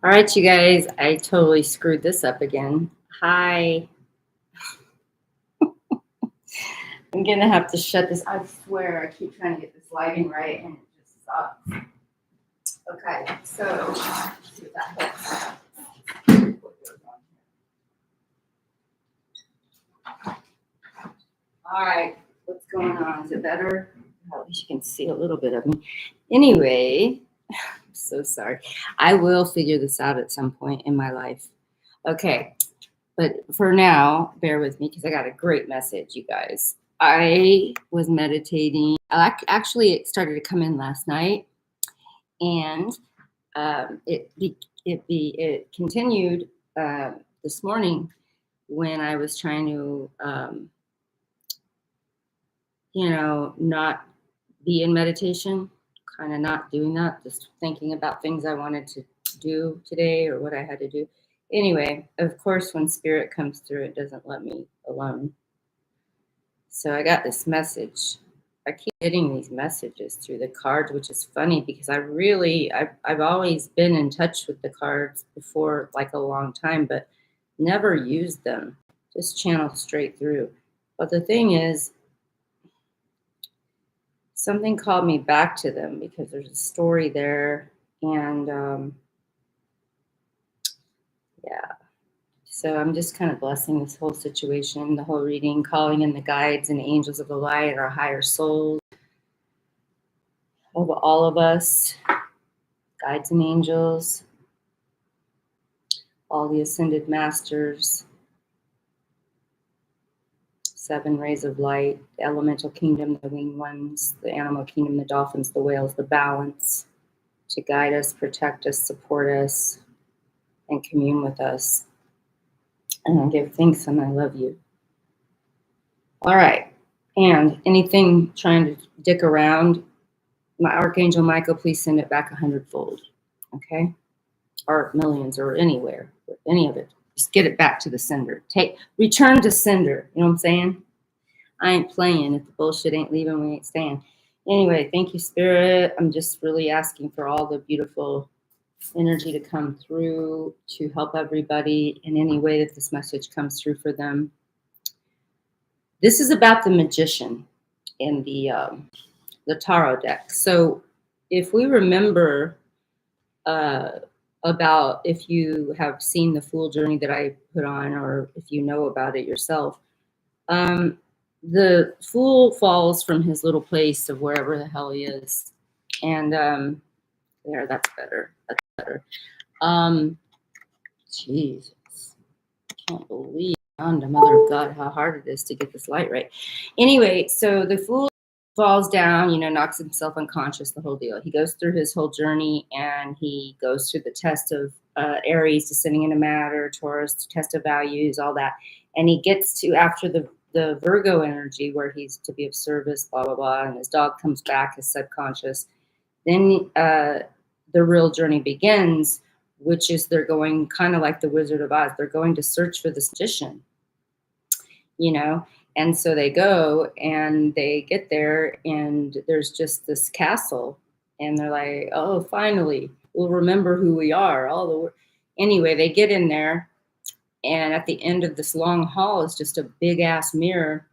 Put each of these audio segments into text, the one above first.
All right, you guys, I totally screwed this up again. Hi. I'm going to have to shut this. I swear, I keep trying to get this lighting right and it just sucks. Okay, so let's see what that helps. All right, what's going on? Is it better? At least you can see a little bit of me. Anyway, I'm so sorry. I will figure this out at some point in my life. Okay, but for now, bear with me because I got a great message, you guys. I was meditating. Actually, it started to come in last night, and it continued this morning when I was trying to, not be in meditation, kind of not doing that, just thinking about things I wanted to do today or what I had to do. Anyway, of course, when spirit comes through, it doesn't let me alone. So I got this message. I keep getting these messages through the cards, which is funny because I've always been in touch with the cards before, like a long time, but never used them. Just channel straight through. But the thing is, something called me back to them because there's a story there, and yeah. So I'm just kind of blessing this whole situation, the whole reading, calling in the guides and angels of the light, our higher souls, of all of us, guides and angels, all the ascended masters, seven rays of light, the elemental kingdom, the winged ones, the animal kingdom, the dolphins, the whales, the balance, to guide us, protect us, support us, and commune with us. And I give thanks and I love you. All right. And anything trying to dick around, my Archangel Michael, please send it back 100-fold. Okay? Or millions or anywhere, any of it. Just get it back to the sender. Return to sender. You know what I'm saying? I ain't playing. If the bullshit ain't leaving, we ain't staying. Anyway, thank you, Spirit. I'm just really asking for all the beautiful energy to come through to help everybody in any way that this message comes through for them. This is about the magician in the tarot deck. So if we remember about, if you have seen the Fool Journey that I put on, or if you know about it yourself, the Fool falls from his little place of wherever the hell he is. And there, that's better. That's better. Jesus. I can't believe, on the mother of God, how hard it is to get this light right. Anyway, so the Fool falls down, knocks himself unconscious, the whole deal. He goes through his whole journey, and he goes through the test of Aries, descending into matter, Taurus, test of values, all that. And he gets to, after the Virgo energy, where he's to be of service, blah, blah, blah, and his dog comes back, his subconscious. Then the real journey begins, which is they're going kind of like the Wizard of Oz. They're going to search for this magician, and so they go and they get there, and there's just this castle, and they're like, oh, finally, we'll remember who we are. Anyway, they get in there, and at the end of this long hall is just a big ass mirror.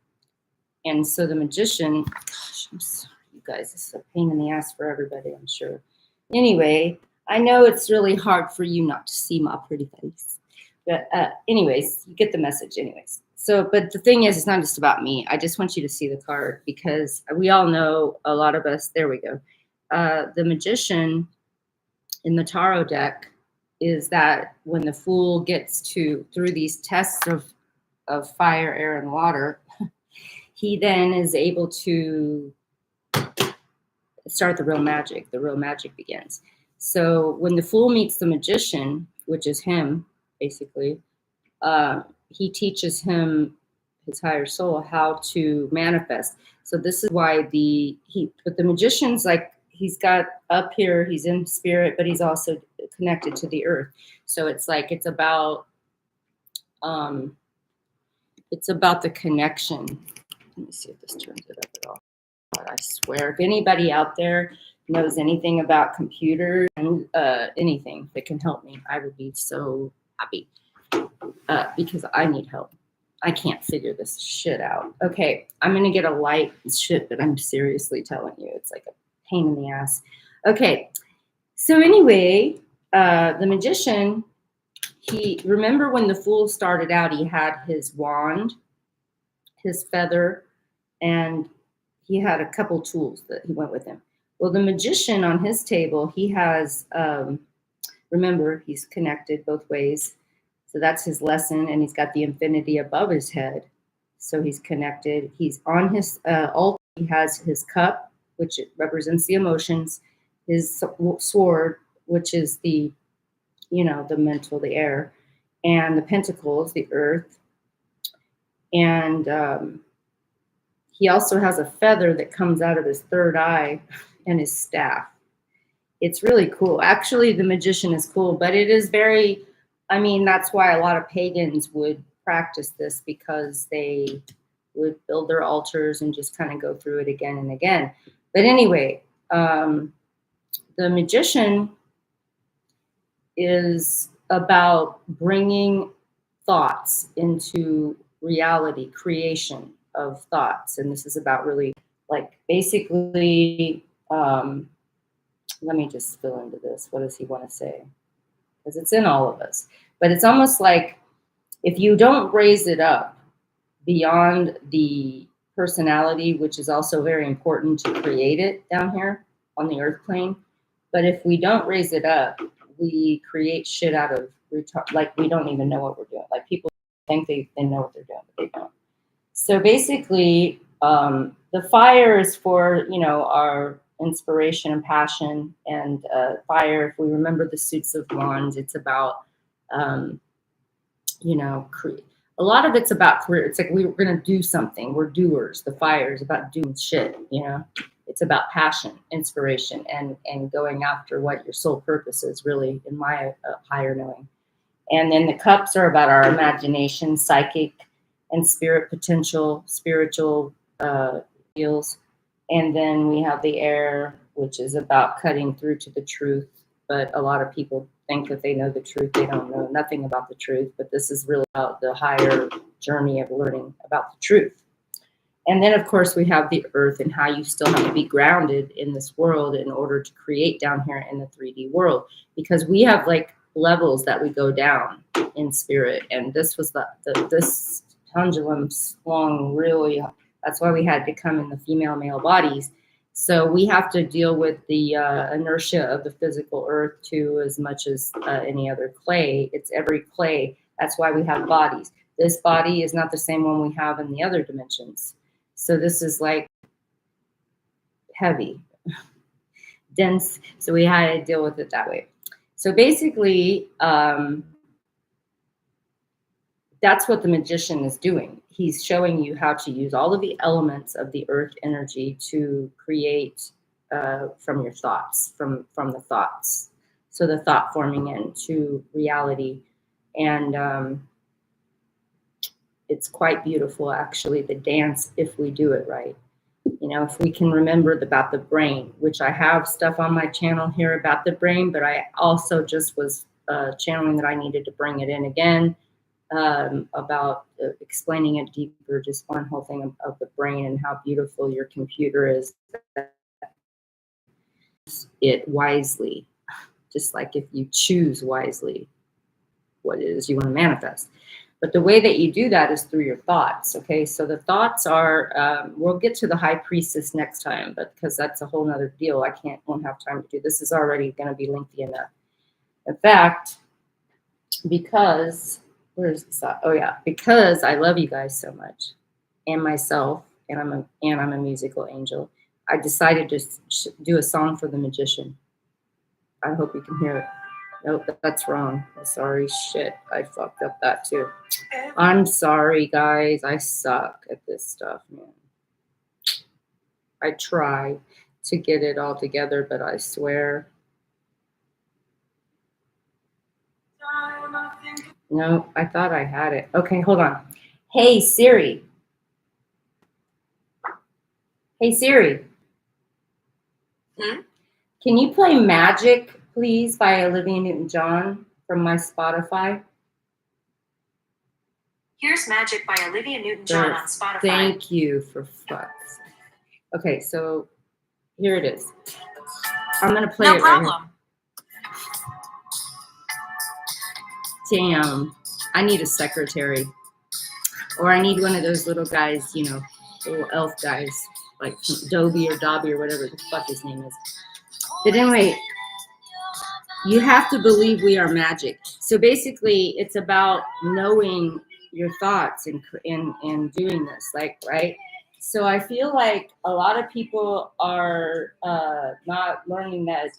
And so the magician, gosh, I'm sorry, you guys, this is a pain in the ass for everybody, I'm sure. Anyway, I know it's really hard for you not to see my pretty face. But anyways, you get the message anyways. So, but the thing is, it's not just about me. I just want you to see the card, because we all know, a lot of us, there we go. The magician in the tarot deck is that when the Fool gets through these tests of fire, air, and water, he then is able to start the real magic. The real magic begins. So when the Fool meets the magician, which is him, basically, he teaches him, his higher soul, how to manifest. So this is why but the magician's like, he's got up here, he's in spirit, but he's also connected to the earth. So it's like, it's about the connection. Let me see if this turns it up at all. I swear, if anybody out there knows anything about computers and anything that can help me, I would be so happy because I need help. I can't figure this shit out. Okay, I'm going to get a light shit that I'm seriously telling you. It's like a pain in the ass. Okay, so anyway, the magician, remember when the fool started out, he had his wand, his feather, and he had a couple tools that he went with him. Well, the magician on his table, he has, remember, he's connected both ways. So that's his lesson, and he's got the infinity above his head. So he's connected. He's on his altar. He has his cup, which represents the emotions, his sword, which is the, the mental, the air, and the pentacles, the earth. And he also has a feather that comes out of his third eye and his staff. It's really cool. Actually, the magician is cool, but it is very, that's why a lot of pagans would practice this, because they would build their altars and just kind of go through it again and again. But anyway, the magician is about bringing thoughts into reality, creation of thoughts. And this is about really, like, basically, let me just fill into this. What does he want to say? Because it's in all of us. But it's almost like if you don't raise it up beyond the personality, which is also very important to create it down here on the earth plane. But if we don't raise it up, we create shit out of, like, we don't even know what we're doing. Like, people think they know what they're doing, but they don't. So basically, the fire is for, our inspiration and passion, and fire, if we remember the suits of wands, it's about, a lot of it's about career. It's like we're going to do something. We're doers. The fire is about doing shit, It's about passion, inspiration, and going after what your soul purpose is, really, in my higher knowing. And then the cups are about our imagination, psychic, and spirit potential, spiritual deals. And then we have the air, which is about cutting through to the truth. But a lot of people think that they know the truth. They don't know nothing about the truth. But this is really about the higher journey of learning about the truth. And then, of course, we have the earth, and how you still have to be grounded in this world in order to create down here in the 3D world. Because we have, like, levels that we go down in spirit. And this was this pendulum swung really. That's why we had to come in the female male bodies. So we have to deal with the inertia of the physical earth too, as much as any other clay. It's every clay. That's why we have bodies. This body is not the same one we have in the other dimensions. So this is like heavy, dense. So we had to deal with it that way. So basically, that's what the magician is doing. He's showing you how to use all of the elements of the earth energy to create from your thoughts, from the thoughts. So the thought forming into reality. And it's quite beautiful, actually, the dance, if we do it right. If we can remember about the brain, which I have stuff on my channel here about the brain, but I also just was channeling that I needed to bring it in again. About explaining it deeper, just one whole thing of the brain and how beautiful your computer is. It wisely, just like if you choose wisely what it is you want to manifest. But the way that you do that is through your thoughts. Okay, so the thoughts are, we'll get to the high priestess next time, but because that's a whole nother deal. Won't have time to do. This is already going to be lengthy enough. In fact, because where's this at? Oh yeah, because I love you guys so much, and myself, and I'm a musical angel. I decided to do a song for the magician. I hope you can hear it. Nope, that's wrong. Sorry, shit, I fucked up that too. I'm sorry, guys. I suck at this stuff, man. I try to get it all together, but I swear. No, I thought I had it. Okay, hold on. Hey, Siri. Hey, Siri. Can you play Magic, please, by Olivia Newton-John from my Spotify? Here's Magic by Olivia Newton-John on Spotify. Thank you, for fuck's sake. Okay, so here it is. I'm going to play it right here. Damn, I need a secretary. Or I need one of those little guys, you know, little elf guys, like Dobby or Dobby or whatever the fuck his name is. But anyway, you have to believe we are magic. So basically, it's about knowing your thoughts and doing this, like, right? So I feel like a lot of people are not learning that.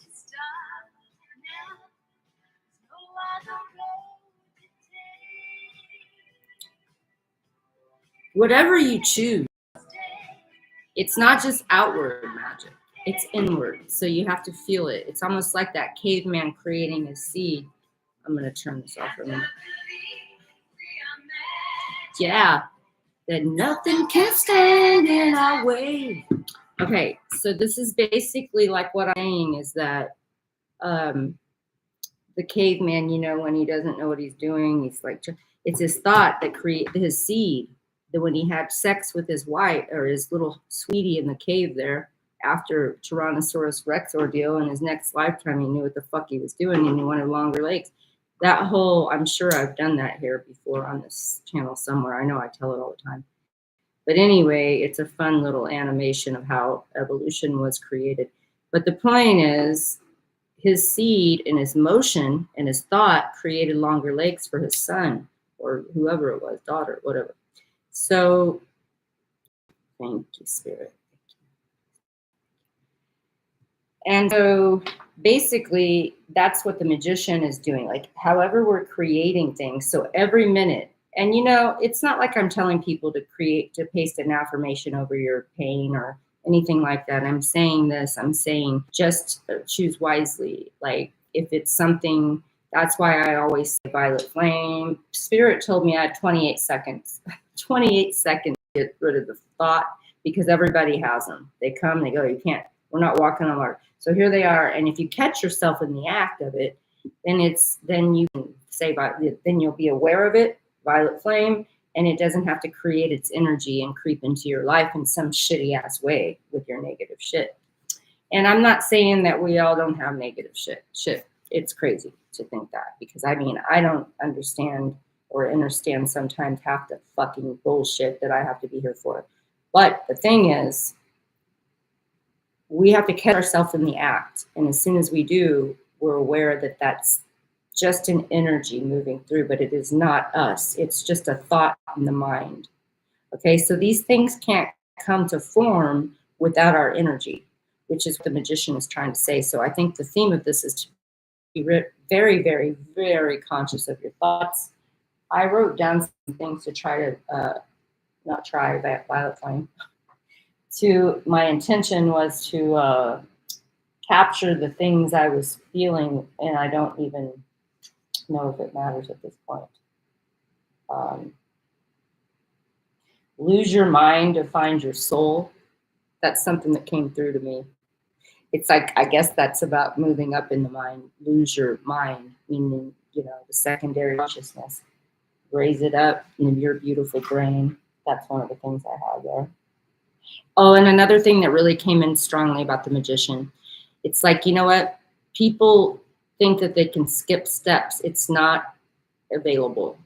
Whatever you choose, it's not just outward magic, it's inward. So you have to feel it. It's almost like that caveman creating a seed. I'm going to turn this off for a minute. Yeah, that nothing can stand in our way. Okay, so this is basically like what I'm saying is that the caveman, you know, when he doesn't know what he's doing, he's like, it's his thought that created his seed. That when he had sex with his wife or his little sweetie in the cave there after Tyrannosaurus Rex ordeal in his next lifetime, he knew what the fuck he was doing and he wanted longer legs. That whole, I'm sure I've done that here before on this channel somewhere. I know I tell it all the time. But anyway, it's a fun little animation of how evolution was created. But the point is, his seed and his motion and his thought created longer legs for his son or whoever it was, daughter, whatever. So, thank you, Spirit. And so, basically, that's what the magician is doing. Like, however we're creating things. So, every minute. And, you know, it's not like I'm telling people to paste an affirmation over your pain or anything like that. I'm saying this. I'm saying just choose wisely. Like, if it's something, that's why I always say violet flame. Spirit told me I had 28 seconds. 28 seconds to get rid of the thought because everybody has them. They come, they go, you can't, we're not walking on water. So here they are. And if you catch yourself in the act of it, then you can say, then you'll be aware of it, violet flame, and it doesn't have to create its energy and creep into your life in some shitty ass way with your negative shit. And I'm not saying that we all don't have negative shit. It's crazy to think that because I mean, I don't understand or understand sometimes half the fucking bullshit that I have to be here for. But the thing is, we have to catch ourselves in the act. And as soon as we do, we're aware that that's just an energy moving through, but it is not us. It's just a thought in the mind. Okay, so these things can't come to form without our energy, which is what the magician is trying to say. So I think the theme of this is to be very, very, very conscious of your thoughts. I wrote down some things to try to, not try, violet flame. My intention was to capture the things I was feeling, and I don't even know if it matters at this point. Lose your mind to find your soul. That's something that came through to me. It's like, I guess that's about moving up in the mind. Lose your mind, meaning, you know, the secondary consciousness. Raise it up in your beautiful brain. That's one of the things I have there. Oh, and another thing that really came in strongly about the magician. It's like, you know what? People think that they can skip steps. It's not available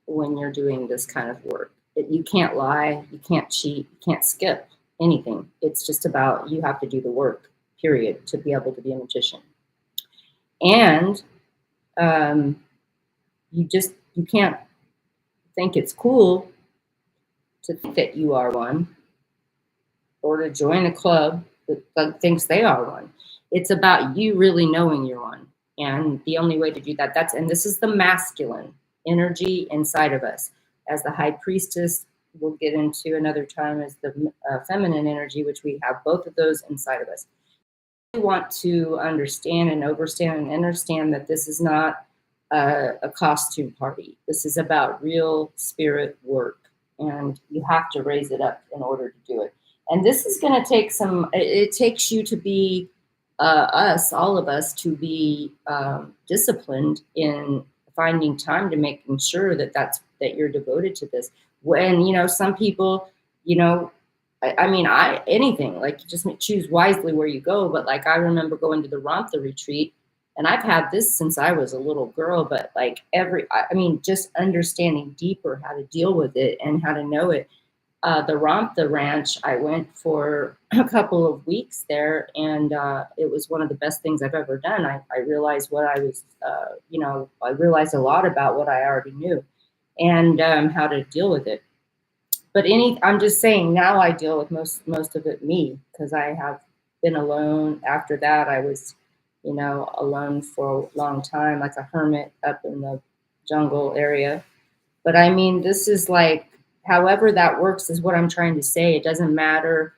when you're doing this kind of work. You can't lie, you can't cheat, you can't skip anything. It's just about you have to do the work, period, to be able to be a magician. And you can't think it's cool to think that you are one or to join a club that thinks they are one. It's about you really knowing you're one. And the only way to do that, and this is the masculine energy inside of us. As the high priestess, we'll get into another time, as the feminine energy, which we have both of those inside of us. We want to understand and understand that this is not a costume party. This is about real spirit work, and you have to raise it up in order to do it. And this is going to take it takes you to be all of us, to be disciplined in finding time to making sure that you're devoted to this. When, some people, you know, I mean, anything, like, you just choose wisely where you go. But like, I remember going to the Ramtha retreat, and I've had this since I was a little girl, but like I mean, just understanding deeper how to deal with it and how to know it. The Ramtha Ranch, I went for a couple of weeks there, and it was one of the best things I've ever done. I realized what I was, I realized a lot about what I already knew, and how to deal with it. But I'm just saying, now I deal with most of it me, because I have been alone. After that, I was, alone for a long time, like a hermit up in the jungle area. But I mean, this is like, however that works is what I'm trying to say. It doesn't matter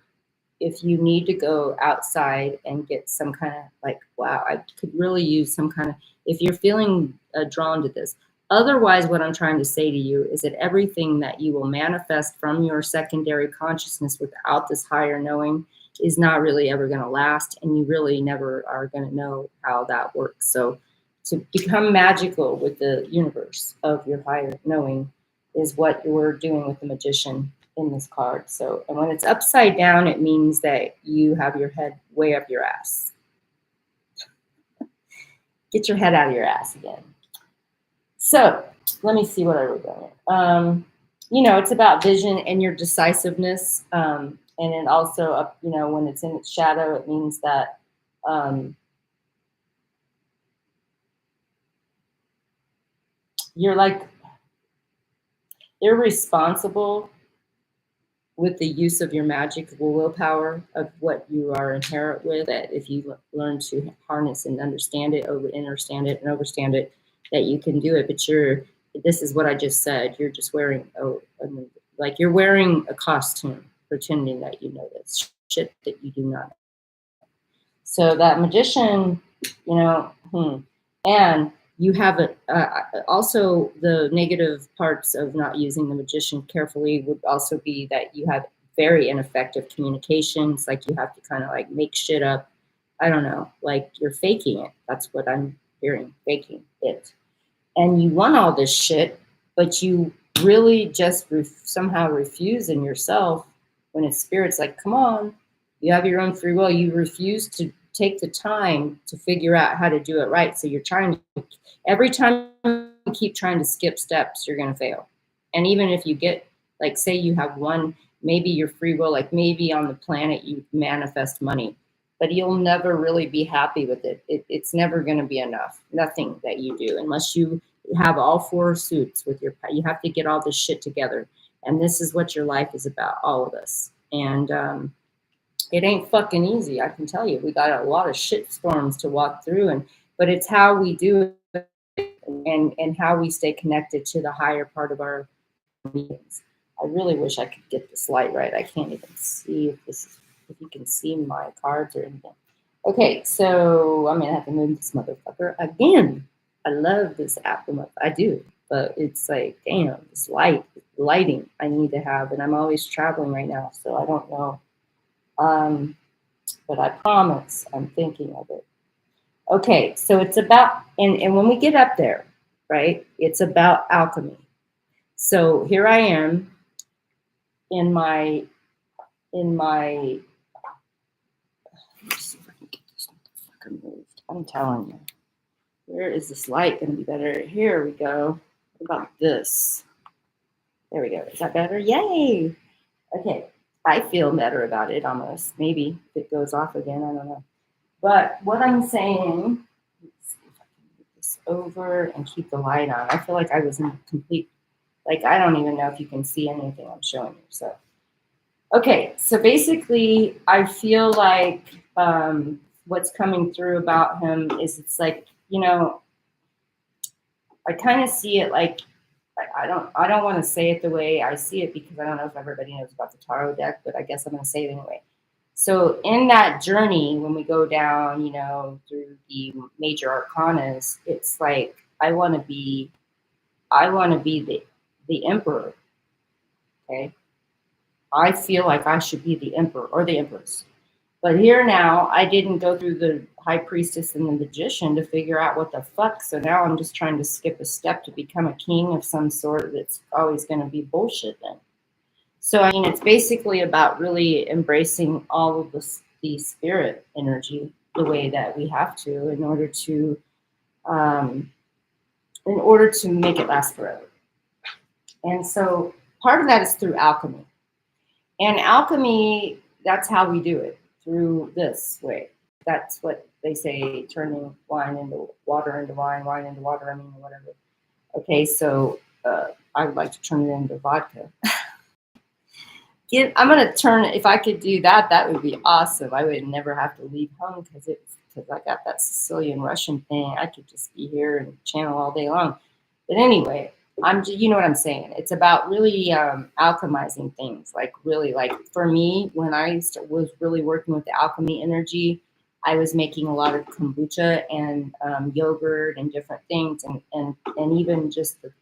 if you need to go outside and get some kind of, like, wow, I could really use some kind of, if you're feeling drawn to this. Otherwise, what I'm trying to say to you is that everything that you will manifest from your secondary consciousness without this higher knowing is not really ever going to last, and you really never are going to know how that works. So to become magical with the universe of your higher knowing is what we're doing with the Magician in this card. So, and when it's upside down, it means that you have your head way up your ass. Get your head out of your ass again. So let me see what I wrote down. It's about vision and your decisiveness. And then also, when it's in its shadow, it means that you're like irresponsible with the use of your magical willpower, of what you are inherent with. That if you learn to harness and understand it, understand it, that you can do it. But this is what I just said. You're just wearing like you're wearing a costume, pretending that you know this shit that you do not. So that Magician, and you have also the negative parts of not using the Magician carefully would also be that you have very ineffective communications. Like, you have to kind of like make shit up. I don't know, like you're faking it. That's what I'm hearing, faking it. And you want all this shit, but you really just somehow refuse in yourself, when it's spirit's like, come on, you have your own free will. You refuse to take the time to figure out how to do it right. So you're trying to, every time you keep trying to skip steps, you're going to fail. And even if you get, like, say you have one, maybe your free will, like maybe on the planet you manifest money, but you'll never really be happy with it. It's never going to be enough. Nothing that you do, unless you have all four suits with you have to get all this shit together. And this is what your life is about, all of us. And it ain't fucking easy, I can tell you. We got a lot of shit storms to walk through, but it's how we do it, and how we stay connected to the higher part of our beings. I really wish I could get this light right. I can't even see if you can see my cards or anything. Okay, so I'm gonna have to move this motherfucker again. I love this Apple. I do, but it's like, damn, this lighting I need to have, and I'm always traveling right now, so I don't know. But I promise I'm thinking of it. Okay, so it's about, and when we get up there, right, it's about alchemy. So here I am in my, let me see if I can get this motherfucker moved. I'm telling you. Where is this light going to be better? Here we go. What about this? There we go. Is that better? Yay! Okay. I feel better about it almost. Maybe if it goes off again, I don't know. But what I'm saying, let's see if I can move this over and keep the light on. I feel like I was in complete, like, I don't even know if you can see anything I'm showing you. So, okay. So basically, I feel like what's coming through about him is, it's like, I kind of see it like, I don't want to say it the way I see it, because I don't know if everybody knows about the tarot deck, but I guess I'm going to say it anyway. So in that journey, when we go down, through the major arcanas, it's like, I want to be the emperor. Okay. I feel like I should be the emperor or the empress. But here now, I didn't go through high priestess and the magician to figure out what the fuck. So now I'm just trying to skip a step to become a king of some sort that's always going to be bullshit then. So, I mean, it's basically about really embracing all of the spirit energy the way that we have to um, in order to make it last forever. And so part of that is through alchemy. And alchemy, that's how we do it, through this way. That's what they say, turning wine into water into wine, wine into water, I mean, whatever. Okay, so I would like to turn it into vodka. I'm going to turn it, if I could do that, that would be awesome. I would never have to leave home because I got that Sicilian Russian thing. I could just be here and channel all day long. But anyway, you know what I'm saying. It's about really alchemizing things. Like really, like for me, when I was really working with the alchemy energy, I was making a lot of kombucha and yogurt and different things, and even just the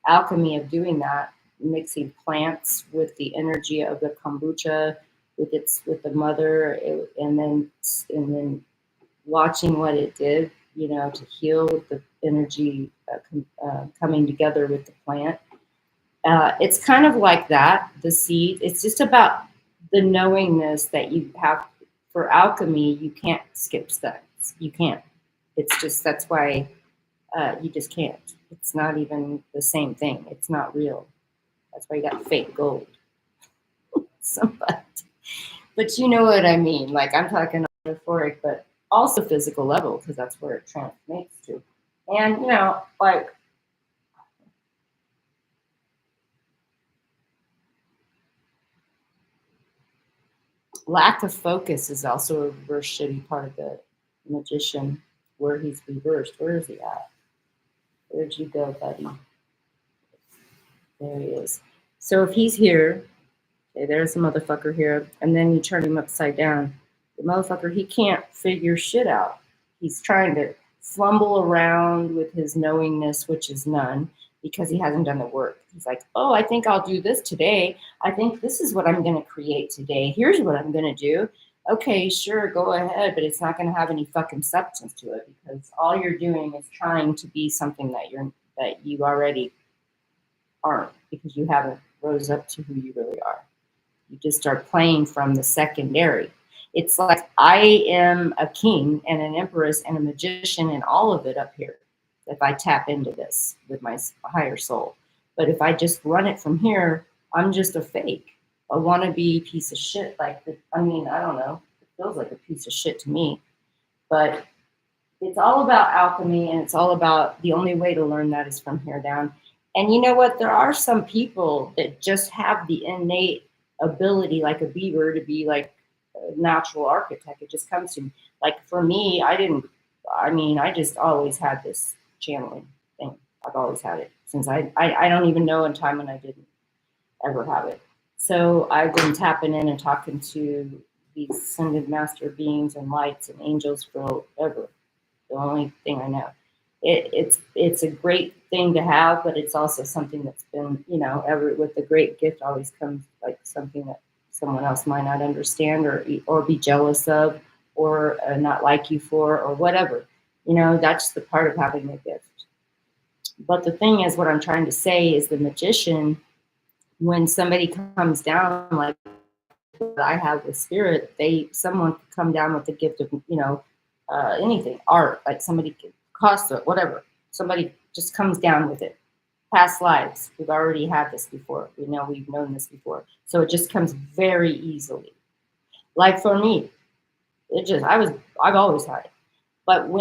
alchemy of doing that, mixing plants with the energy of the kombucha, with the mother, and then watching what it did, to heal with the energy coming together with the plant. It's kind of like that, the seed. It's just about the knowingness that you have for alchemy. You can't skip steps. You can't. It's just, that's why you just can't. It's not even the same thing. It's not real. That's why you got fake gold. But you know what I mean. Like, I'm talking metaphoric, but also physical level, because that's where it transmits to. And, like, lack of focus is also a reverse shitty part of the magician, where he's reversed. Where is he at? Where'd you go, buddy? There he is. So if he's here, okay, there's the motherfucker here, and then you turn him upside down. The motherfucker, he can't figure shit out. He's trying to fumble around with his knowingness, which is none, because he hasn't done the work. He's like, oh, I think I'll do this today. I think this is what I'm going to create today. Here's what I'm going to do. Okay, sure, go ahead, but it's not going to have any fucking substance to it, because all you're doing is trying to be something that you already aren't, because you haven't rose up to who you really are. You just start playing from the secondary. It's like I am a king and an empress and a magician and all of it up here, if I tap into this with my higher soul. But if I just run it from here, I'm just a fake, a wannabe piece of shit. I don't know. It feels like a piece of shit to me. But it's all about alchemy, and it's all about, the only way to learn that is from here down. And you know what? There are some people that just have the innate ability, like a beaver, to be like a natural architect. It just comes to me. Like for me, I just always had this channeling thing. I've always had it since I don't even know a time when I didn't ever have it. So I've been tapping in and talking to these ascended master beings and lights and angels forever. The only thing I know. It's a great thing to have, but it's also something that's been, with the great gift always comes like something that someone else might not understand or be jealous of, or not like you for, or whatever. That's the part of having a gift. But the thing is, what I'm trying to say is, the magician, when somebody comes down like what I have with spirit, someone could come down with the gift of, anything, art, like somebody could cost it, whatever. Somebody just comes down with it. Past lives, we've already had this before. We've known this before. So it just comes very easily. Like for me, I've always had it. But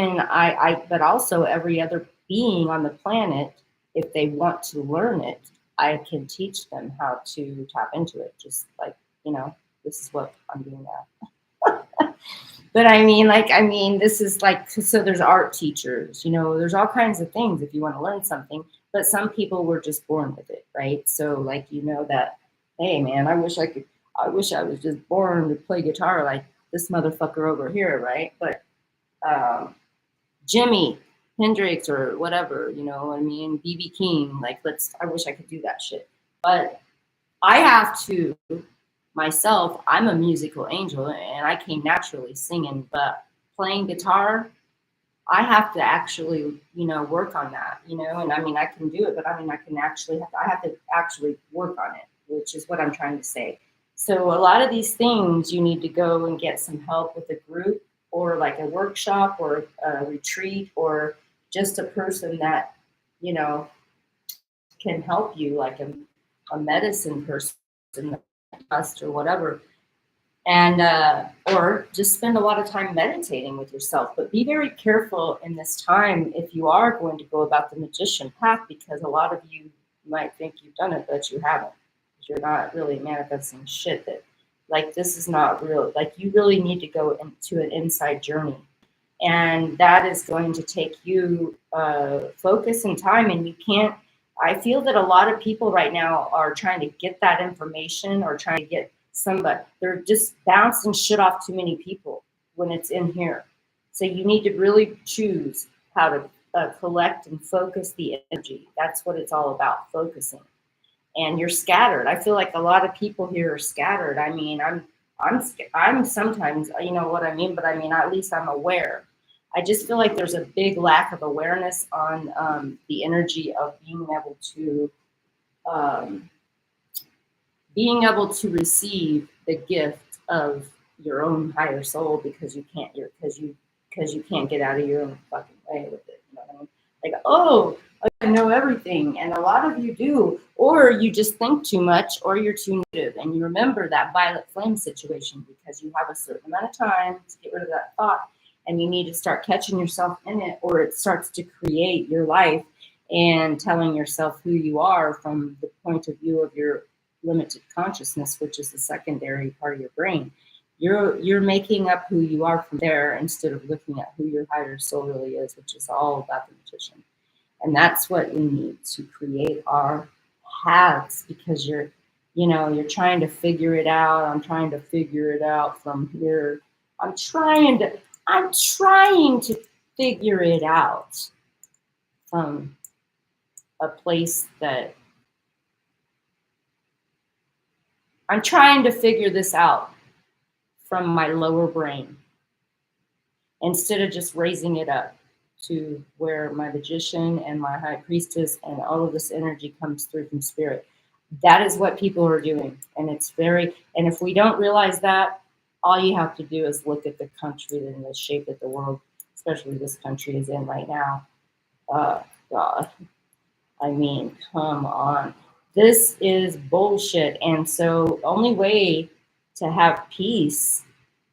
but also every other being on the planet, if they want to learn it, I can teach them how to tap into it. Just like, this is what I'm doing now. But this is like, so there's art teachers, there's all kinds of things if you want to learn something, but some people were just born with it, right? So that, hey man, I wish I was just born to play guitar like this motherfucker over here, right? But Jimi Hendrix or whatever, BB King, I wish I could do that shit. But I have to myself, I'm a musical angel and I came naturally singing, but playing guitar, I have to actually, work on that, and I mean, I can do it, but I mean, I have to actually work on it, which is what I'm trying to say. So a lot of these things you need to go and get some help with a group or like a workshop or a retreat or just a person that, you know, can help you, like a medicine person or whatever, and or just spend a lot of time meditating with yourself. But be very careful in this time if you are going to go about the magician path, because a lot of you might think you've done it, but you haven't. You're not really manifesting shit. That, like, this is not real. Like, you really need to go into an inside journey, and that is going to take you focus and time. And you can't. I feel that a lot of people right now are trying to get that information or trying to get somebody. They're just bouncing shit off too many people when it's in here. So you need to really choose how to collect and focus the energy. That's what it's all about, focusing. And you're scattered. I feel like a lot of people here are scattered. I mean, I'm sometimes, you know what I mean, but I mean, at least I'm aware. I just feel like there's a big lack of awareness on the energy of um, being able to receive the gift of your own higher soul, because you can't get out of your own fucking way with it. You know what I mean? Like, oh, I know everything, and a lot of you do, or you just think too much, or you're too negative, and you remember that violet flame situation because you have a certain amount of time to get rid of that thought, and you need to start catching yourself in it, or it starts to create your life and telling yourself who you are from the point of view of your limited consciousness, which is the secondary part of your brain. You're making up who you are from there instead of looking at who your higher soul really is, which is all about the magician. And that's what we need to create our paths, because you're trying to figure it out. I'm trying to figure it out from here. I'm trying to figure it out from a place that I'm trying to figure this out from my lower brain instead of just raising it up to where my magician and my high priestess and all of this energy comes through from spirit. That is what people are doing. And and if we don't realize that, all you have to do is look at the country and the shape that the world, especially this country, is in right now. God. I mean, come on. This is bullshit. And so the only way to have peace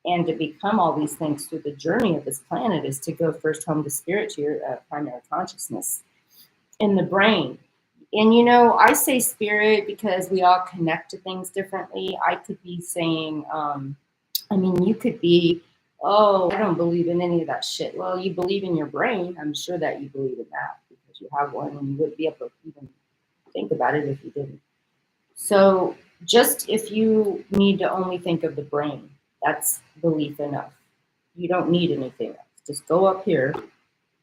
and to become all these things through the journey of this planet is to go first home to spirit, to your primary consciousness in the brain. And I say spirit because we all connect to things differently. I could be saying, you could be, oh, I don't believe in any of that shit. Well, you believe in your brain. I'm sure that you believe in that because you have one, and you wouldn't be able to even think about it if you didn't. So just if you need to only think of the brain, that's belief enough. You don't need anything else. Just go up here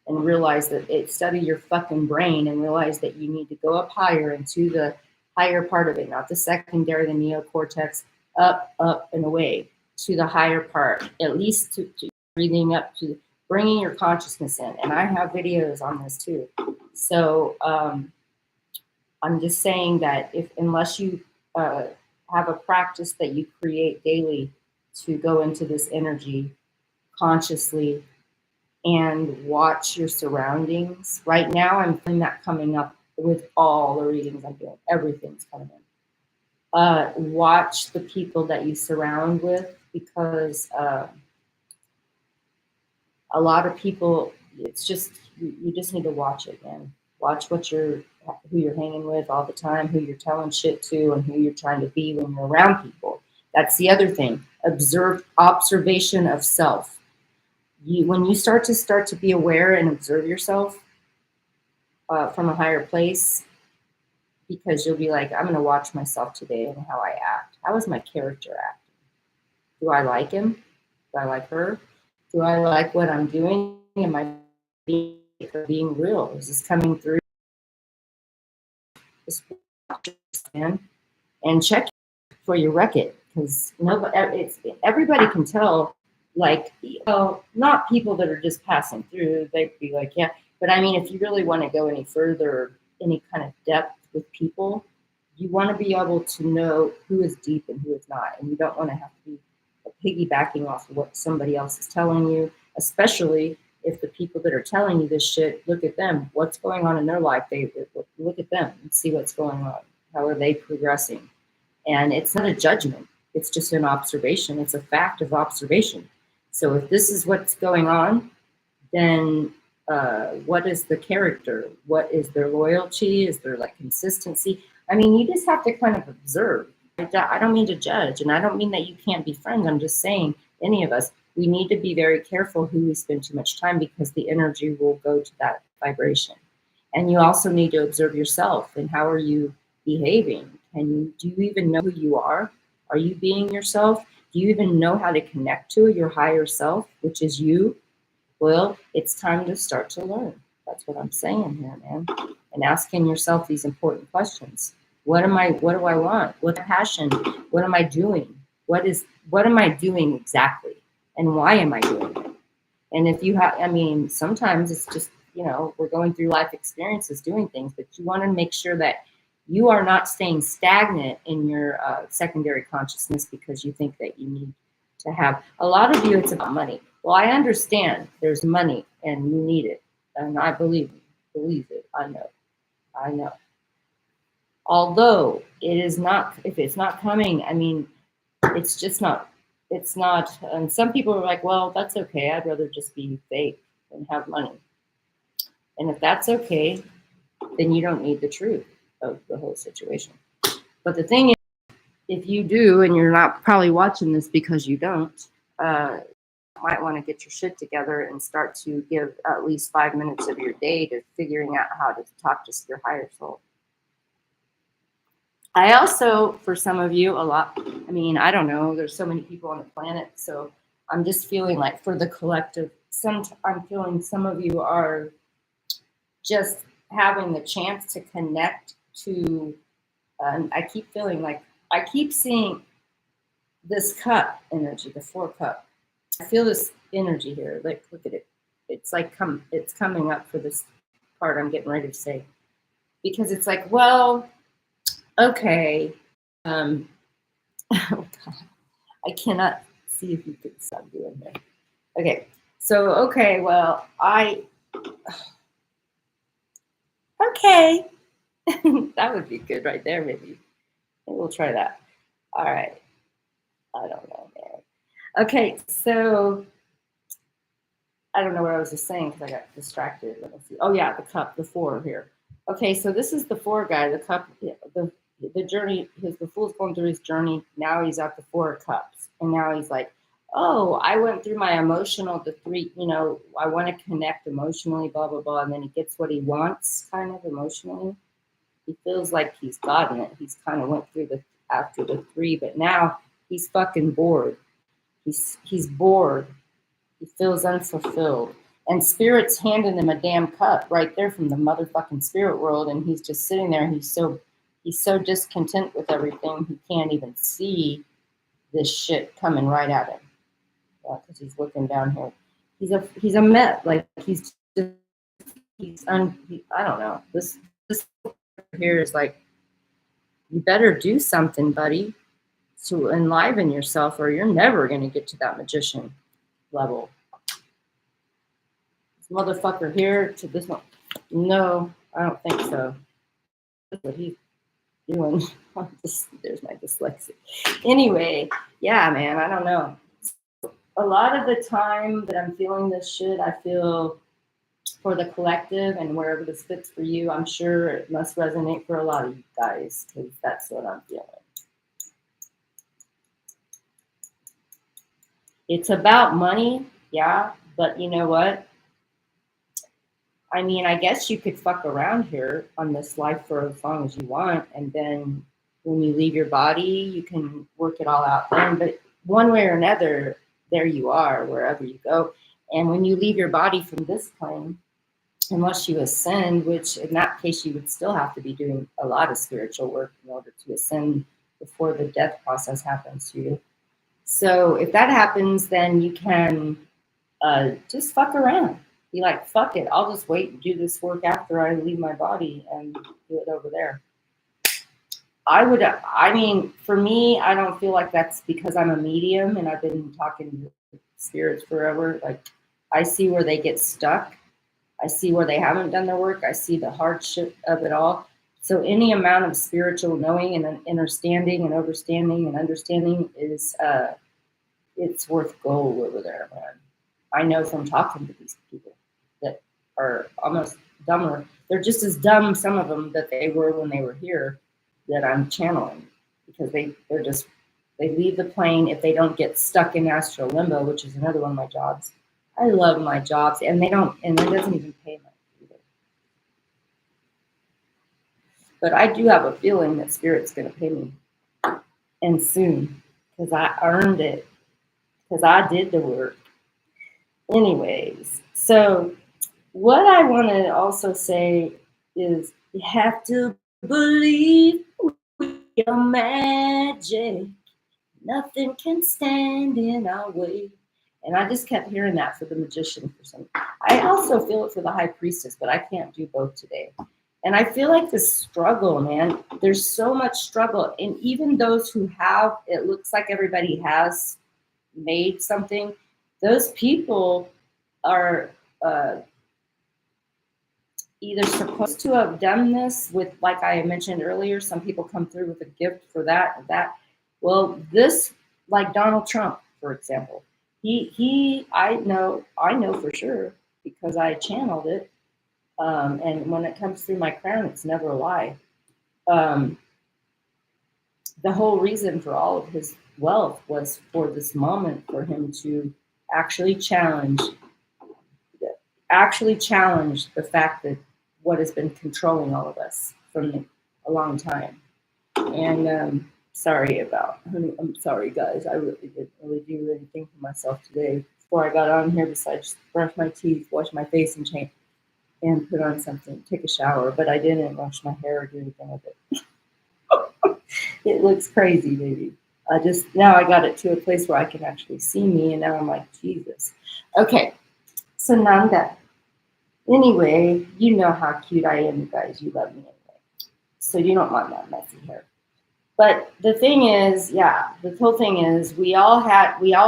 and realize that study your fucking brain and realize that you need to go up higher into the higher part of it, not the secondary, the neocortex, up, and away to the higher part, at least to breathing up to bringing your consciousness in. And I have videos on this too. So I'm just saying that unless you have a practice that you create daily to go into this energy consciously and watch your surroundings. Right now, I'm feeling that coming up with all the readings I'm doing. Everything's coming in. Watch the people that you surround with, because a lot of people, it's just, you just need to watch it, man. Watch who you're hanging with all the time, who you're telling shit to, and who you're trying to be when you're around people. That's the other thing. Observation of self. When you start to be aware and observe yourself from a higher place, because you'll be like, I'm going to watch myself today and how I act. How is my character acting? Do I like him? Do I like her? Do I like what I'm doing? Am I being real? Is this coming through? And check before you wreck it, because everybody can tell like, well, not people that are just passing through. They'd be like, yeah. But I mean, if you really want to go any further, any kind of depth with people, you want to be able to know who is deep and who is not. And you don't want to have to be piggybacking off of what somebody else is telling you, especially if the people that are telling you this shit, look at them. What's going on in their life? They look at them and see what's going on. How are they progressing? And it's not a judgment. It's just an observation. It's a fact of observation. So if this is what's going on, then what is the character? What is their loyalty? Is there like consistency? I mean, you just have to kind of observe. I don't mean to judge, and I don't mean that you can't be friends. I'm just saying, any of us, we need to be very careful who we spend too much time, because the energy will go to that vibration. And you also need to observe yourself and how are you behaving? Do you even know who you are? Are you being yourself? Do you even know how to connect to your higher self, which is you? Well, it's time to start to learn. That's what I'm saying here, man. And asking yourself these important questions. What do I want? What's my passion? What am I doing? What am I doing exactly? And why am I doing it? And if you have, I mean, sometimes it's just, we're going through life experiences doing things, but you want to make sure that you are not staying stagnant in your secondary consciousness because you think that you need to have. A lot of you, it's about money. Well, I understand there's money and you need it. And I believe it. I know. Although it is not, if it's not coming, I mean, it's just not, and some people are like, well, that's okay. I'd rather just be fake than have money. And if that's okay, then you don't need the truth of the whole situation. But the thing is, if you do, and you're not probably watching this because you don't, might want to get your shit together and start to give at least 5 minutes of your day to figuring out how to talk to your higher soul. I also, for some of you, I mean, I don't know, there's so many people on the planet, so I'm just feeling like for the collective, I'm feeling some of you are just having the chance to connect to, I keep feeling like, I keep seeing this cup energy, the 4 cup. I feel this energy here, like, look at it. It's like, it's coming up for this part I'm getting ready to say. Because it's like, well, okay. Oh God, I cannot see if you could stop doing that. Okay, so, okay, well, okay. That would be good right there, maybe. We'll try that. All right. I don't know, man. Okay, so I don't know what I was just saying because I got distracted. Let me see. Oh yeah, the cup, the 4 here. Okay, so this is the 4 guy. The cup, the journey. The fool's going through his journey. Now he's at the 4 cups, and now he's like, oh, I went through my emotional, the 3. I want to connect emotionally, blah blah blah, and then he gets what he wants, kind of emotionally. He feels like he's gotten it. He's kind of went through after the 3, but now he's fucking bored. He's bored. He feels unfulfilled. And Spirit's handing him a damn cup right there from the motherfucking spirit world, and he's just sitting there. He's so discontent with everything. He can't even see this shit coming right at him. Because he's looking down here. He's a met. Like I don't know. This here is like, you better do something, buddy, to enliven yourself, or you're never going to get to that magician level. This motherfucker here to this one. No, I don't think so. That's what he's doing. There's my dyslexia. Anyway, yeah, man, I don't know. A lot of the time that I'm feeling this shit, I feel for the collective, and wherever this fits for you, I'm sure it must resonate for a lot of you guys, because that's what I'm feeling. It's about money, yeah, but you know what? I mean, I guess you could fuck around here on this life for as long as you want, and then when you leave your body, you can work it all out then. But one way or another, there you are, wherever you go. And when you leave your body from this plane, unless you ascend, which in that case, you would still have to be doing a lot of spiritual work in order to ascend before the death process happens to you. So if that happens, then you can just fuck around. Be like, fuck it, I'll just wait and do this work after I leave my body and do it over there. I mean, for me, I don't feel like that's because I'm a medium and I've been talking to spirits forever. Like, I see where they get stuck. I see where they haven't done their work. I see the hardship of it all. So any amount of spiritual knowing and understanding and overstanding and understanding is it's worth gold over there, man. I know from talking to these people that are almost dumber. They're just as dumb, some of them, that they were when they were here, that I'm channeling, because they leave the plane if they don't get stuck in astral limbo, which is another one of my jobs. I love my jobs, and it doesn't even pay much either. But I do have a feeling that Spirit's going to pay me, and soon, because I earned it, because I did the work. Anyways, so what I want to also say is you have to believe your magic. Nothing can stand in our way. And I just kept hearing that for the magician for some. I also feel it for the high priestess, but I can't do both today. And I feel like the struggle, man, there's so much struggle. And even those who have, it looks like everybody has made something, those people are either supposed to have done this with, like I mentioned earlier, some people come through with a gift for that. Well, this, like Donald Trump, for example, I know for sure because I channeled it. And when it comes through my crown, it's never a lie. The whole reason for all of his wealth was for this moment for him to actually challenge the fact that what has been controlling all of us from a long time. And I'm sorry, guys. I really didn't really do anything for myself today before I got on here besides brush my teeth, wash my face, and put on something, take a shower. But I didn't wash my hair or do anything with it. It looks crazy, baby. Now I got it to a place where I can actually see me, and now I'm like, Jesus. Okay, so Nanda. Anyway, you know how cute I am, you guys. You love me anyway. So you don't want that messy hair. But the thing is, the whole thing is we all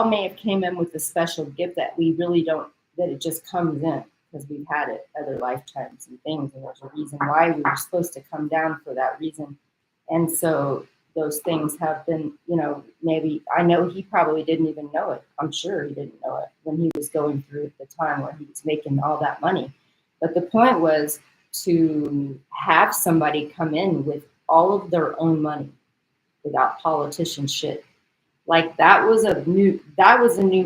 may have came in with a special gift that we really don't, that it just comes in because we've had it other lifetimes and things. And there's a reason why we were supposed to come down for that reason. And so those things have been, maybe, I know he probably didn't even know it. I'm sure he didn't know it when he was going through the time where he was making all that money. But the point was to have somebody come in with all of their own money without politician shit. Like that was a new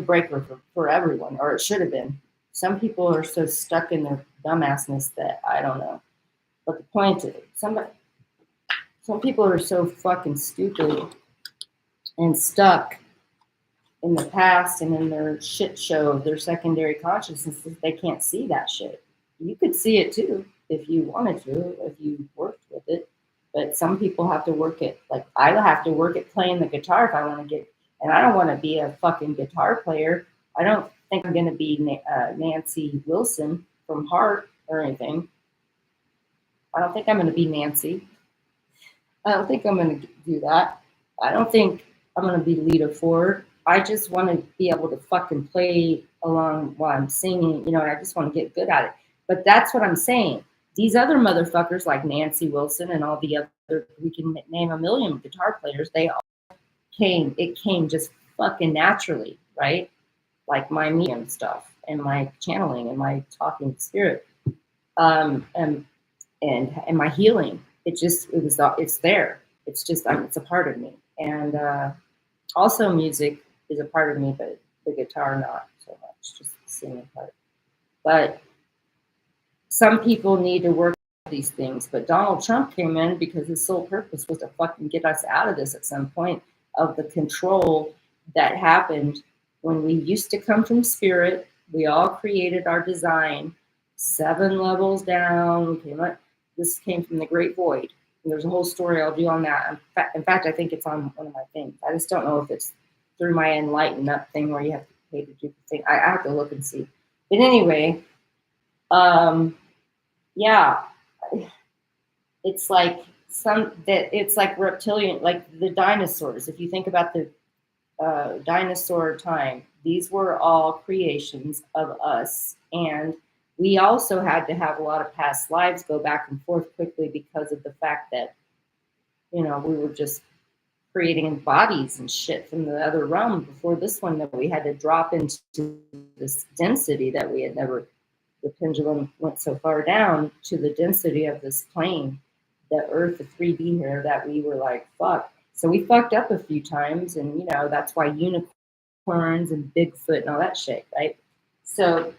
breaker for everyone, or it should have been. Some people are so stuck in their dumbassness that I don't know. But the point is, some people are so fucking stupid and stuck in the past and in their shit show of their secondary consciousness that they can't see that shit. You could see it too if you wanted to, if you worked with it. But some people have to work it. Like I have to work at playing the guitar if I want to get. And I don't want to be a fucking guitar player. I don't think I'm going to be Nancy Wilson from Heart or anything. I don't think I'm going to be Nancy. I don't think I'm going to do that. I don't think I'm going to be Lita Ford. I just want to be able to fucking play along while I'm singing, and I just want to get good at it. But that's what I'm saying. These other motherfuckers like Nancy Wilson and all the other, we can name a million guitar players, it came just fucking naturally, right? Like my medium stuff and my channeling and my talking spirit, and my healing. It's there. It's just, it's a part of me. And also music is a part of me, but the guitar, not so much, just the singing part. But some people need to work these things. But Donald Trump came in because his sole purpose was to fucking get us out of this at some point of the control that happened when we used to come from spirit. We all created our design 7 levels down. This came from the Great Void. And there's a whole story I'll do on that. In fact, I think it's on one of my things. I just don't know if it's through my Enlighten Up thing where you have to pay to do the thing. I have to look and see. But anyway, yeah, it's like it's like reptilian, like the dinosaurs. If you think about the dinosaur time, these were all creations of us, and we also had to have a lot of past lives go back and forth quickly because of the fact that we were just creating bodies and shit from the other realm before this one, that we had to drop into this density that we had never. The pendulum went so far down to the density of this plane, the Earth, the 3D here, that we were like, fuck. So we fucked up a few times, and that's why unicorns and Bigfoot and all that shit, right? So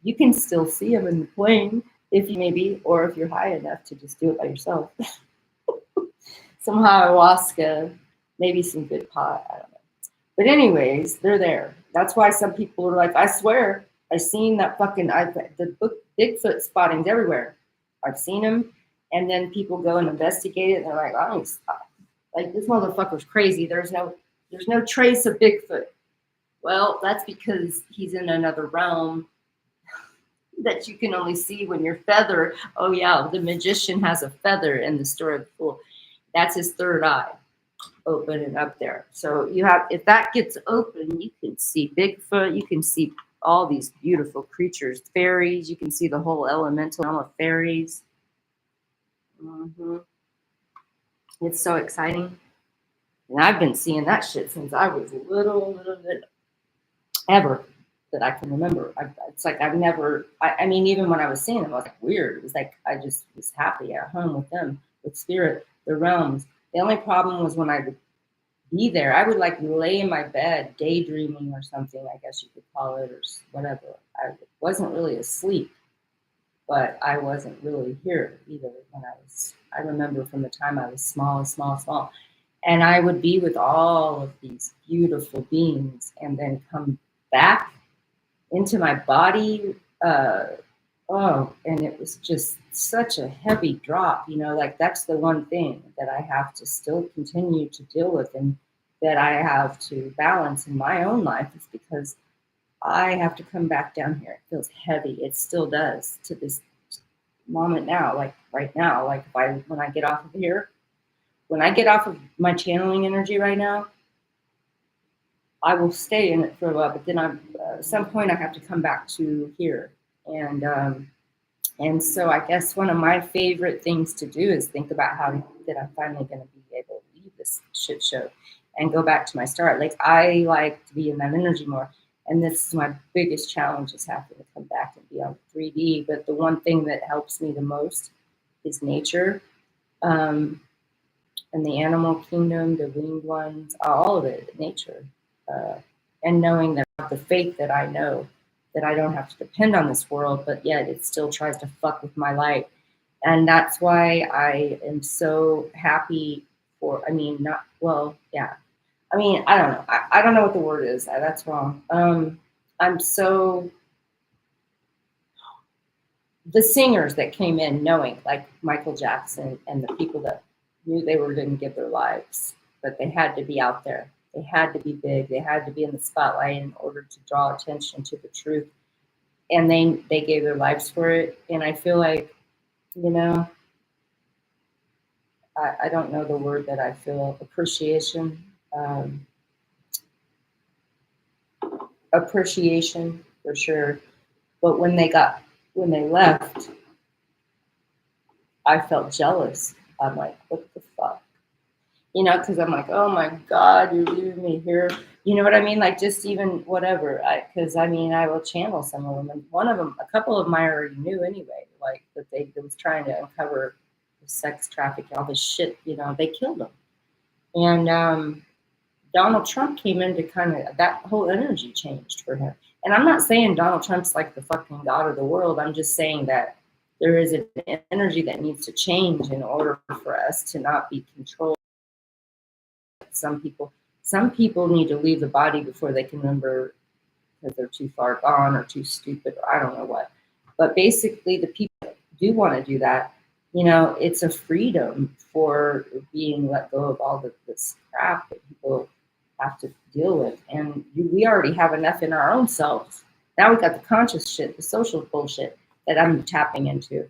you can still see them in the plane if you or if you're high enough to just do it by yourself. Some ayahuasca, maybe some good pot, I don't know. But anyways, they're there. That's why some people are like, I swear, I've seen that fucking Bigfoot spottings everywhere. I've seen them, and then people go and investigate it, and they're like, I don't stop. Like, this motherfucker's crazy. There's no trace of Bigfoot. Well, that's because he's in another realm that you can only see when you're feathered. Oh yeah, the magician has a feather in the story of the fool. That's his third eye open and up there. So if that gets open, you can see Bigfoot, you can see all these beautiful creatures, fairies, you can see the whole elemental realm of fairies. It's so exciting. And I've been seeing that shit since I was little bit ever that I can remember. It's like I've never, I mean, even when I was seeing them, I was like, weird. It was like I just was happy at home with them, with spirit, the realms. The only problem was when I would be there, I would like lay in my bed daydreaming or something, I guess you could call it, or whatever. I wasn't really asleep, but I wasn't really here either when I remember from the time I was small. And I would be with all of these beautiful beings and then come back into my body. And it was just such a heavy drop, like that's the one thing that I have to still continue to deal with and that I have to balance in my own life, is because I have to come back down here. It feels heavy. It still does to this moment now, like right now, like when I get off of here, when I get off of my channeling energy right now, I will stay in it for a while, but then at some point I have to come back to here. And so I guess one of my favorite things to do is think about how that I'm finally going to be able to leave this shit show and go back to my start. Like, I like to be in that energy more. And this is my biggest challenge, is having to come back and be on 3D. But the one thing that helps me the most is nature, and the animal kingdom, the winged ones, all of it, nature. And knowing that the faith that I know, that I don't have to depend on this world, but yet it still tries to fuck with my light. And that's why I am so happy for, I don't know. I don't know what the word is. That's wrong. The singers that came in knowing, like Michael Jackson and the people that knew they were going to give their lives, but they had to be out there. They had to be big. They had to be in the spotlight in order to draw attention to the truth. And they gave their lives for it. And I feel like, I don't know the word that I feel, appreciation. Appreciation for sure. But when they left, I felt jealous. I'm like, what the fuck? Because I'm like, oh my God, you're leaving me here. You know what I mean? Like, just even whatever. Because I will channel some of them. And a couple of them I already knew anyway, like that they was trying to uncover the sex trafficking, all this shit, they killed them. And Donald Trump came in to kind of, that whole energy changed for him. And I'm not saying Donald Trump's like the fucking god of the world. I'm just saying that there is an energy that needs to change in order for us to not be controlled. Some people need to leave the body before they can remember, because they're too far gone or too stupid, or I don't know what. But basically, the people that do want to do that, it's a freedom for being let go of all this crap that people have to deal with. And we already have enough in our own selves. Now we got the conscious shit, the social bullshit that I'm tapping into.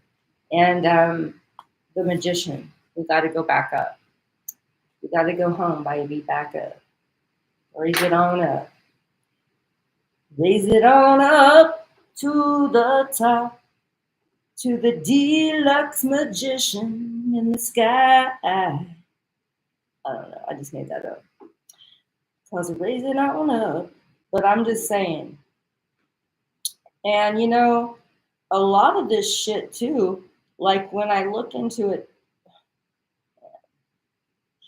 And the magician, we got to go back up. We got to go home, baby, back up. Raise it on up. Raise it on up to the top, to the deluxe magician in the sky. I don't know. I just made that up. So I was raising it on up. But I'm just saying. And, you know, a lot of this shit, too, like when I look into it,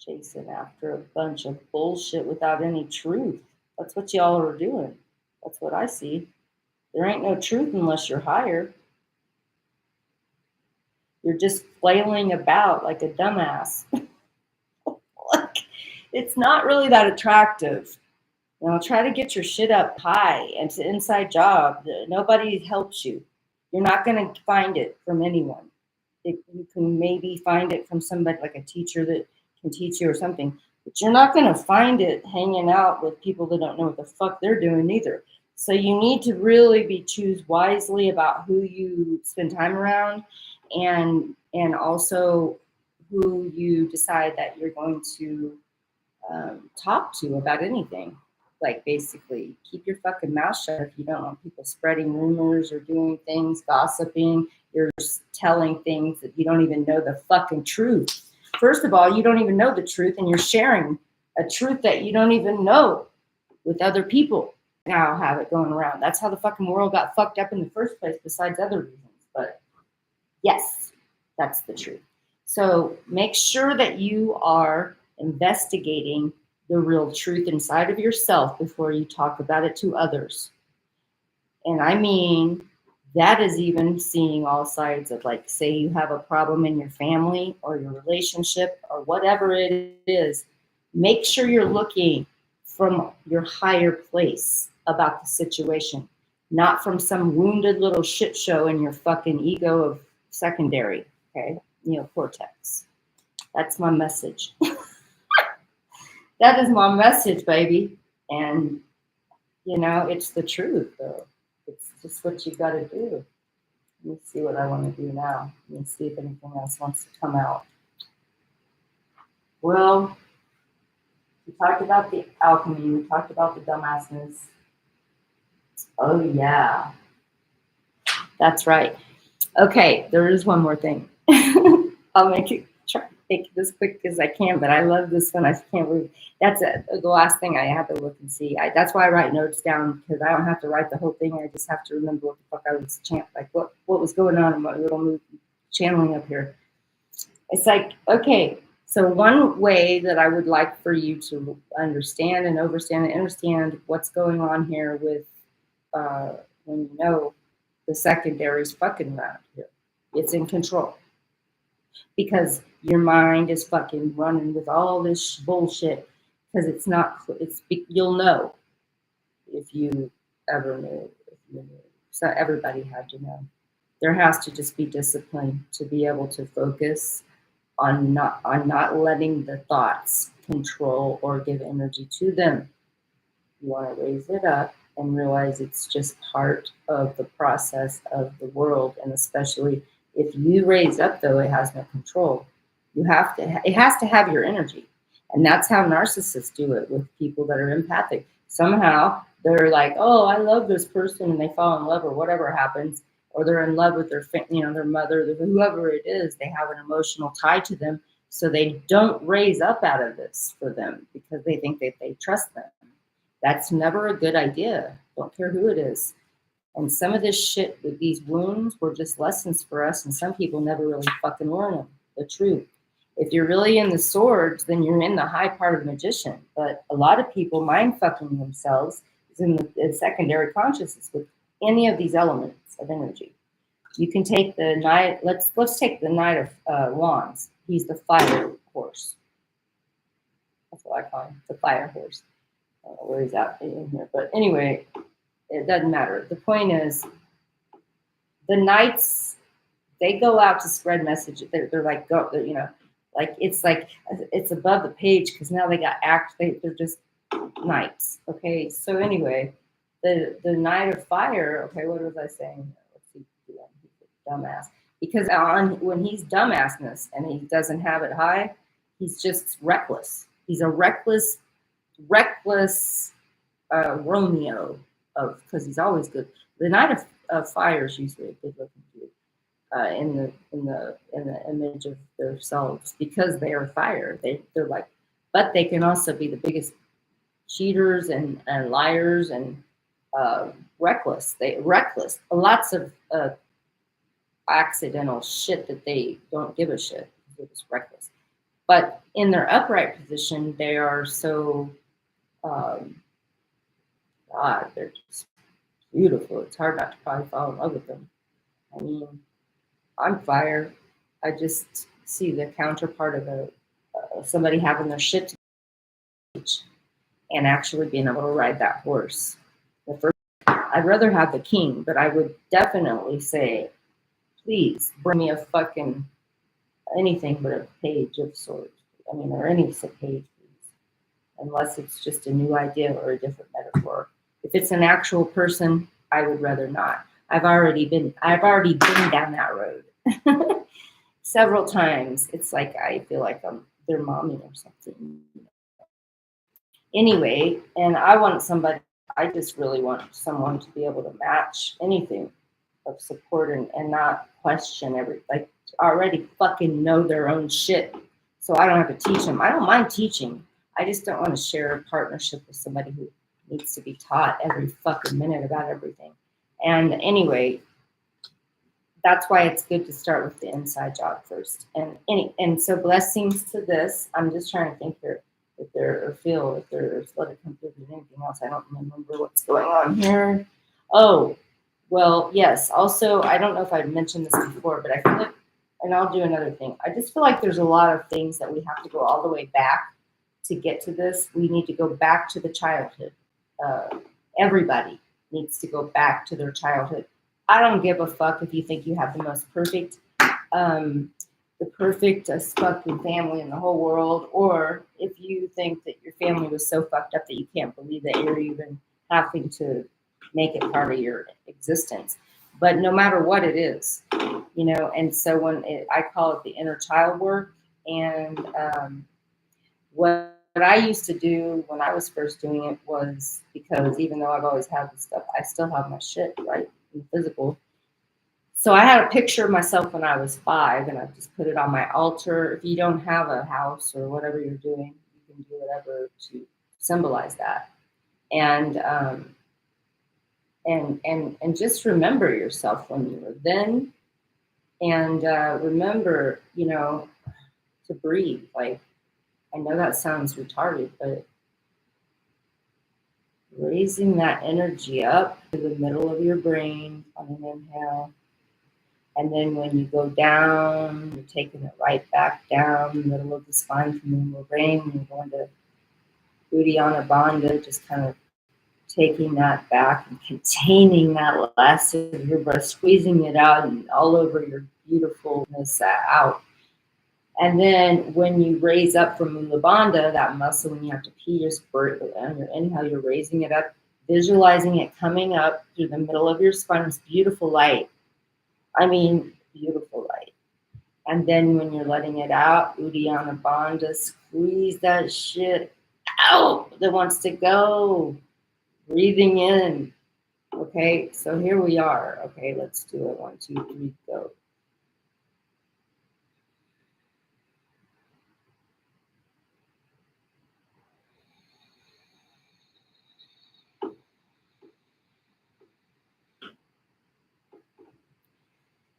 chasing after a bunch of bullshit without any truth. That's what y'all are doing. That's what I see. There ain't no truth unless you're higher. You're just flailing about like a dumbass. Like, it's not really that attractive. You know, try to get your shit up high. It's an inside job. Nobody helps you. You're not going to find it from anyone. You can maybe find it from somebody like a teacher that can teach you or something, but you're not going to find it hanging out with people that don't know what the fuck they're doing either. So you need to really choose wisely about who you spend time around, and also who you decide that you're going to talk to about anything. Like, basically, keep your fucking mouth shut if you don't want people spreading rumors or doing things, gossiping. You're telling things that you don't even know the fucking truth. First of all, you don't even know the truth, and you're sharing a truth that you don't even know with other people. Now have it going around. That's how the fucking world got fucked up in the first place, besides other reasons. But yes, that's the truth. So make sure that you are investigating the real truth inside of yourself before you talk about it to others. And I mean, that is even seeing all sides of, like, say you have a problem in your family or your relationship or whatever it is, make sure you're looking from your higher place about the situation, not from some wounded little shit show in your fucking ego of secondary, okay, neocortex. That's my message. That is my message, baby. And, you know, it's the truth, though. It's just what you got to do. Let me see what I want to do now. Let me see if anything else wants to come out. Well, we talked about the alchemy. We talked about the dumbassness. Oh, yeah. That's right. Okay, there is one more thing. I'll try to make it as quick as I can, but I love this one. I can't believe that's the last thing I have to look and see. That's why I write notes down, because I don't have to write the whole thing. I just have to remember what the fuck I was chanting, like what was going on in my little mood channeling up here. It's like, okay, so one way that I would like for you to understand and understand what's going on here with when you know the secondary is fucking around here. It's in control. Because your mind is fucking running with all this bullshit, because you'll know if you ever knew. So everybody had to know. There has to just be discipline to be able to focus on not letting the thoughts control or give energy to them. You want to raise it up and realize it's just part of the process of the world, and especially if you raise up, though, it has no control. It has to have your energy. And that's how narcissists do it with people that are empathic. Somehow they're like, oh, I love this person, and they fall in love or whatever happens, or they're in love with their mother, whoever it is. They have an emotional tie to them, so they don't raise up out of this for them because they think that they trust them. That's never a good idea. Don't care who it is. And some of this shit with these wounds were just lessons for us, and some people never really fucking learn them, the truth. If you're really in the swords, then you're in the high part of the magician. But a lot of people mind fucking themselves is in the secondary consciousness with any of these elements of energy. You can take the knight. Let's take the Knight of Wands. He's the fire horse. That's what I call him, the fire horse. I don't know where he's at in here, but anyway, it doesn't matter. The point is, the knights, they go out to spread messages. They're like, like it's above the page, because now they got they're just nights. Okay, so anyway, the night of fire. Okay, what was I saying? Let's see, he's a dumbass. Because when he's dumbassness and he doesn't have it high, he's just reckless. He's a reckless Romeo because he's always good. The night of fire is usually a good looking dude in the image of themselves because they are fire. They're like, but they can also be the biggest cheaters and liars and reckless. Reckless. Lots of accidental shit that they don't give a shit. They're just reckless. But in their upright position, they are so God, they're just beautiful. It's hard not to probably fall in love with them. I mean, I'm fire. I just see the counterpart of somebody having their shit to teach and actually being able to ride that horse. The first, I'd rather have the king, but I would definitely say, please bring me a fucking anything but a page of swords. I mean, or any page, please, unless it's just a new idea or a different metaphor. If it's an actual person, I would rather not. I've already been down that road several times. It's like I feel like I'm their mommy or something. Anyway, and I just really want someone to be able to match anything of support and not question like already fucking know their own shit. So I don't have to teach them. I don't mind teaching. I just don't want to share a partnership with somebody who needs to be taught every fucking minute about everything. And anyway, that's why it's good to start with the inside job first. And so blessings to this. I'm just trying to think here if there's let it come through anything else. I don't remember what's going on here. Oh, well, yes. Also, I don't know if I'd mentioned this before, but I feel like, and I'll do another thing. I just feel like there's a lot of things that we have to go all the way back to get to this. We need to go back to the childhood. Everybody needs to go back to their childhood. I don't give a fuck if you think you have the most perfect, fucking family in the whole world, or if you think that your family was so fucked up that you can't believe that you're even having to make it part of your existence. But no matter what it is, and so I call it the inner child work, and what I used to do when I was first doing it was, because even though I've always had this stuff, I still have my shit, right, in physical. So I had a picture of myself when I was 5, and I just put it on my altar. If you don't have a house or whatever you're doing, you can do whatever to symbolize that. And just remember yourself when you were then, and remember, to breathe. Like, I know that sounds retarded, but raising that energy up to the middle of your brain on an inhale. And then when you go down, you're taking it right back down the middle of the spine from your brain. You're going to Uddiyana Bandha, just kind of taking that back and containing that last of your breath, squeezing it out and all over your beautifulness out. And then when you raise up from Mula Bandha, that muscle, when you have to pee, just on your inhale, you're raising it up, visualizing it coming up through the middle of your spine, this beautiful light. I mean, beautiful light. And then when you're letting it out, Uddiyana Bandha, squeeze that shit out that wants to go. Breathing in. Okay, so here we are. Okay, let's do it. 1, 2, 3, go.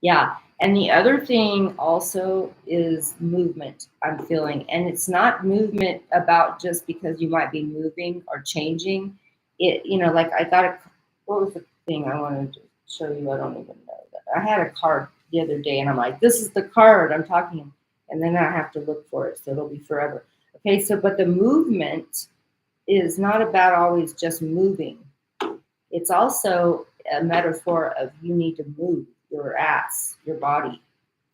Yeah, and the other thing also is movement, I'm feeling. And it's not movement about just because you might be moving or changing. It, like I thought, what was the thing I wanted to show you? I don't even know. I had a card the other day and I'm like, this is the card I'm talking, and then I have to look for it, so it'll be forever. Okay, so but the movement is not about always just moving. It's also a metaphor of you need to move your ass, your body,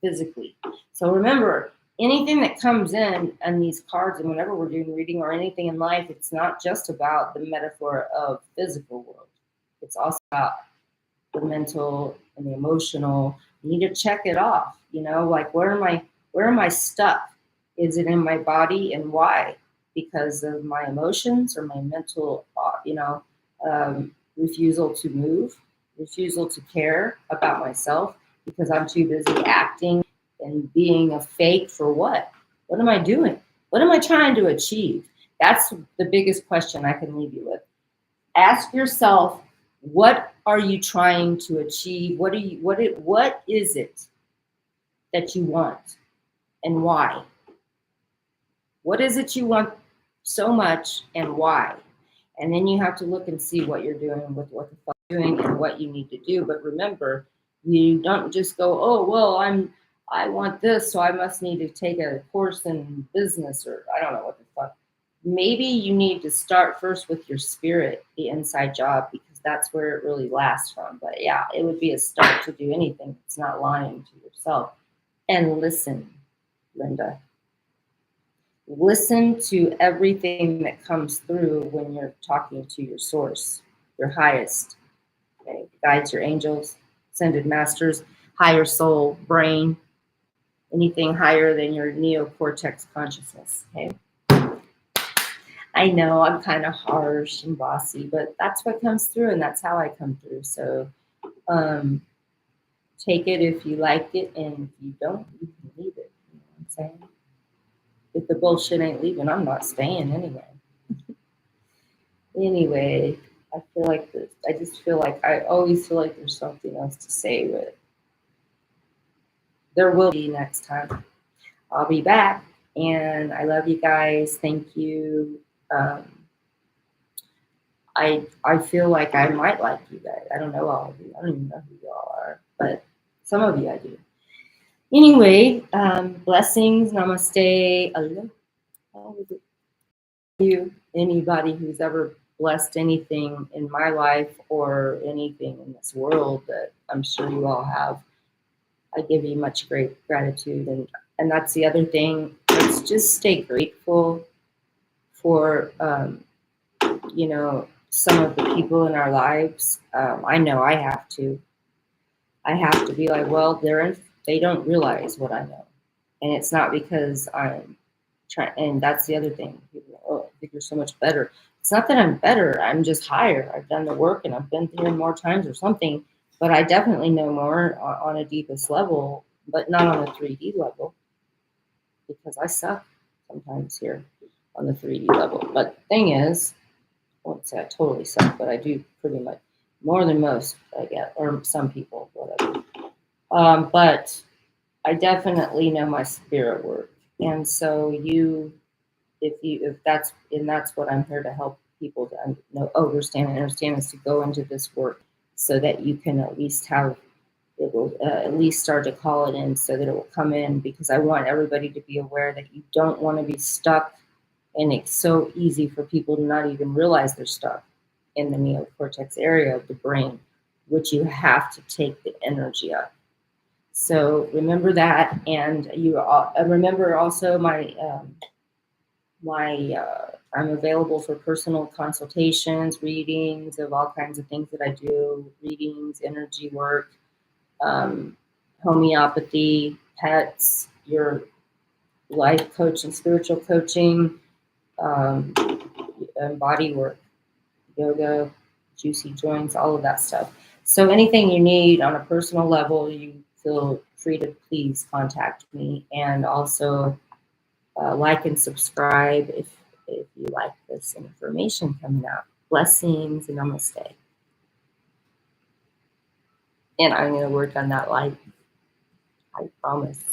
physically. So remember, anything that comes in and these cards, and whenever we're doing reading or anything in life, it's not just about the metaphor of physical world. It's also about the mental and the emotional. You need to check it off, like where am I stuck? Is it in my body, and why? Because of my emotions or my mental, refusal to move, refusal to care about myself because I'm too busy acting and being a fake for what? What am I doing? What am I trying to achieve? That's the biggest question I can leave you with. Ask yourself, what are you trying to achieve? What is it that you want, and why? What is it you want so much, and why? And then you have to look and see what you're doing with what the fuck you're doing and what you need to do. But remember, you don't just go, oh well, I want this, so I must need to take a course in business, or I don't know what the fuck. Maybe you need to start first with your spirit, the inside job, because that's where it really lasts from. But yeah, it would be a start to do anything. It's not lying to yourself. And listen, Linda. Listen to everything that comes through when you're talking to your source, your highest, okay? Guides, your angels, ascended masters, higher soul, brain, anything higher than your neocortex consciousness, okay? I know I'm kind of harsh and bossy, but that's what comes through, and that's how I come through. So take it if you like it, and if you don't, you can leave it. You know what I'm saying? If the bullshit ain't leaving, I'm not staying anyway. Anyway, I feel like this. I always feel like there's something else to say, but there will be next time. I'll be back, and I love you guys. Thank you. I feel like I might like you guys. I don't know all of you. I don't even know who you all are, but some of you I do. Anyway, blessings, namaste, aloha. You, anybody who's ever blessed anything in my life or anything in this world that I'm sure you all have, I give you much great gratitude. And that's the other thing. Let's just stay grateful for, some of the people in our lives. I know I have to. I have to be like, well, they don't realize what I know. And it's not because I'm trying, and that's the other thing. People go, oh, I think you're so much better. It's not that I'm better. I'm just higher. I've done the work and I've been here more times or something, but I definitely know more on a deepest level, but not on a 3D level, because I suck sometimes here on the 3D level. But the thing is, I won't say I totally suck, but I do pretty much more than most, I guess, or some people, whatever. But I definitely know my spirit work. And so that's what I'm here to help people to understand is to go into this work so that you can at least it will at least start to call it in, so that it will come in, because I want everybody to be aware that you don't want to be stuck. And it's so easy for people to not even realize they're stuck in the neocortex area of the brain, which you have to take the energy of. So remember that, and you remember also I'm available for personal consultations, readings of all kinds of things that I do, readings, energy work, homeopathy, pets, your life coach and spiritual coaching, and body work, yoga, juicy joints, all of that stuff. So anything you need on a personal level, you feel free to please contact me. And also like and subscribe if you like this information coming out. Blessings and namaste. And I'm going to work on that light. I promise.